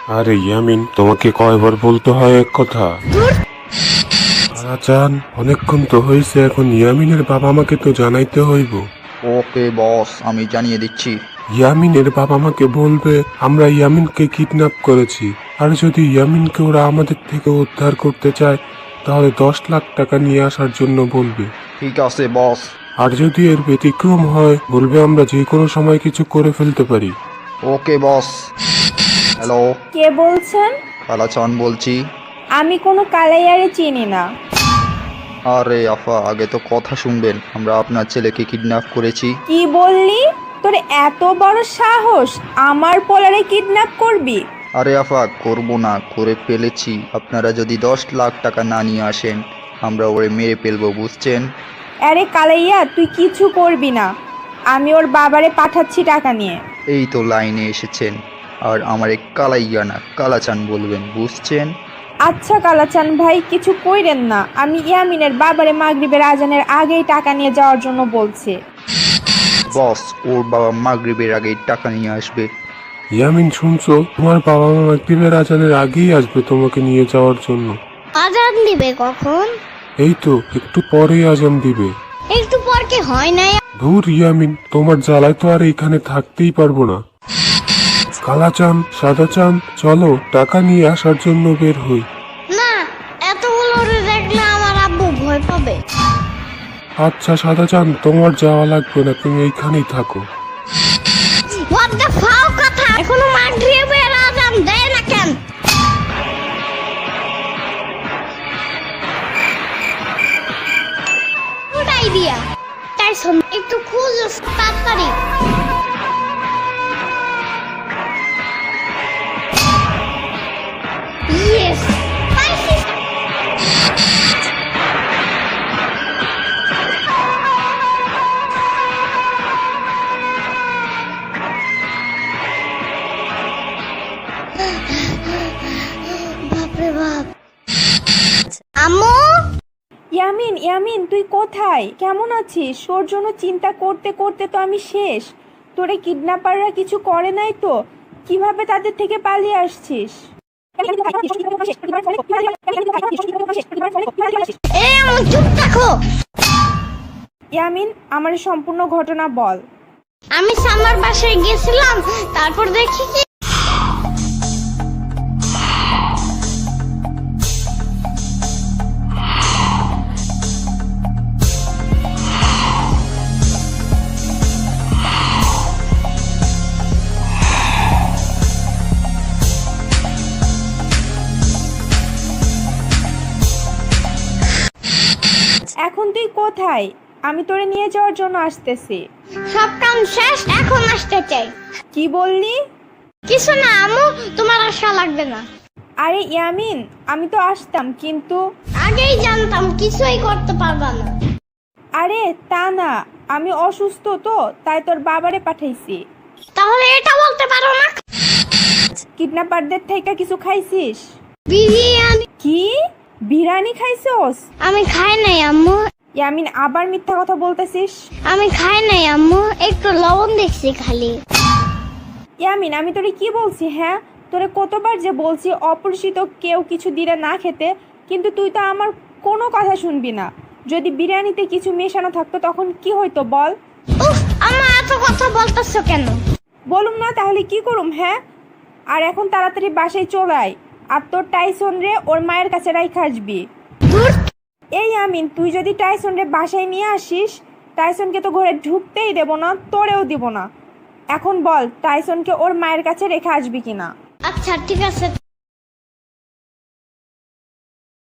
আরে ইয়ামিন, তোমাকে কয়বার বলতে হয় এক কথা? চান অনেকক্ষণ তো হয়েছে, এখন ইয়ামিনের বাবা মাকে তো জানাইতে হইব। ওকে বস, আমি জানিয়ে দিচ্ছি। ইয়ামিনের বাবা মাকে বলবে আমরা ইয়ামিনকে কিডন্যাপ করেছি, আর যদি ইয়ামিনকে ওরা আমাদের থেকে উদ্ধার করতে চায় তাহলে 10 লাখ টাকা নিয়ে আসার জন্য বলবে। ঠিক আছে বস। আর যদি এর ব্যতিক্রম হয় বলবে আমরা যে কোনো সময় কিছু করে ফেলতে পারি। ওকে বস। হ্যালো, কে বলছেন? কালাচান বলছি। আমি কোনো কালাইয়ারে চিনি না। আরে আফা, আগে তো কথা শুনবেন। আমরা আপনার ছেলেকে কিডন্যাপ করেছি। কি বললি? তোর এত বড় সাহস আমার পোলারে কিডন্যাপ করবি? আরে আফা, করবো না, করে ফেলেছি। আপনারা যদি 10 লাখ টাকা না নিয়ে আসেন আমরা ওরে মেরে ফেলবো, বুঝছেন? আরে কালাইয়া, তুই কিছু করবি না। আমি ওর বাবারে পাঠাচ্ছি টাকা নিয়ে। এই তো লাইনে এসেছেন। আর আমারে কালাইয়া না কালাচান বলবেন, বুঝছেন? আচ্ছা কালাচান ভাই, কিছু কইরেন না। আমি ইয়ামিনের বাবারে মাগরিবের আজানের আগেই টাকা নিয়ে যাওয়ার জন্য বলছি। বস, ওর বাবা মাগরিবের আগেই টাকা নিয়ে আসবে। ইয়ামিন শুনছো, তোমার বাবা মা মাগরিবের আজানের আগেই আসবে তোমাকে নিয়ে যাওয়ার জন্য। আজান দিবে কখন? এই তো একটু পরেই আজান দিবে। একটু পর কি হয় না? ধুর ইয়ামিন, তোমার জ্বালায় তো আর এখানে থাকতেই পারবো না। কালাচান, সাদাচান, চলো টাকা নিয়ে আসার জন্য বের হই। না, এতগুলো দেখলে আমার আব্বু ভয় পাবে। আচ্ছা সাদাচান, তোমার যাওয়া লাগবে না, তুমি এইখানেই থাকো। হোয়াট দ্য ফাও কথা, এখনো মাগরিবের আজান দেয় না কেন? Good idea. টাইসন, একটু খোঁজ তাড়াতাড়ি। ইয়েস, পাইছি। বাপরে বাপ। আম্মু, ইয়ামিন, ইয়ামিন, তুই কোথায়? কেমন আছিস? তোর জন্য চিন্তা করতে করতে তো আমি শেষ। তোরে কিডন্যাপাররা কিছু করে নাই তো? কিভাবে তাদের থেকে পালিয়ে আসছিস? এই আম্মু চুপ থাকো। ইয়ামিন, আমার সম্পূর্ণ ঘটনা বল। আমি সামার বাসায় গেছিলাম, তারপর দেখি কি এখন তুই কোথায়? আমি তোরে নিয়ে যাওয়ার জন্য আসতেছি। সব কাম শেষ, এখন আসতে চাই। কি বললি? কিছু না আম্মু, তোমার আশা লাগবে না। আরে ইয়ামিন, আমি তো আসতাম, কিন্তু আগেই জানতাম কিছুই করতে পারবা না। আরে তা না, আমি অসুস্থ তো, তাই তোর বাবারে পাঠাইছি। তাহলে এটা বলতে পারো না? কিডন্যাপারদের থেকে কিছু খাইছিস? বিরিয়ানি কি? বিরিয়ানি খাইছস? আমি খাই নাই আম্মু। ইয়ামিন, আবার মিথ্যা কথা বলতেছিস। আমি খাই নাই আম্মু, একটু লবণ দেখছি খালি। ইয়ামিন, আমি তোরে কি বলছি? হ্যাঁ, তোরে কতবার যে বলছি অপরিচিত কেউ কিছু দিলে না খেতে, কিন্তু তুই তো আমার কোনো কথা শুনবি না। যদি বিরিয়ানিতে কিছু মেশানো থাকতো তখন কি হইতো বল? উফ, আম্মা এত কথা বলতেছো কেন? বলুম না তাহলে কি করুম? হ্যাঁ, আর এখন তাড়াতাড়ি বাসায় চলে আয়, আর তোর টাইসন রে ওর মায়ের কাছে রাইখা আসবি। এই আমিন, তুই যদি টাইসন রে বাসায় নিয়ে আসিস, টাইসনকে তো ঘরে ঢুকতেই দেব না, তোরেও দিব না। এখন বল, টাইসনকে ওর মায়ের কাছে রেখে আসবি কিনা? আচ্ছা ঠিক আছে।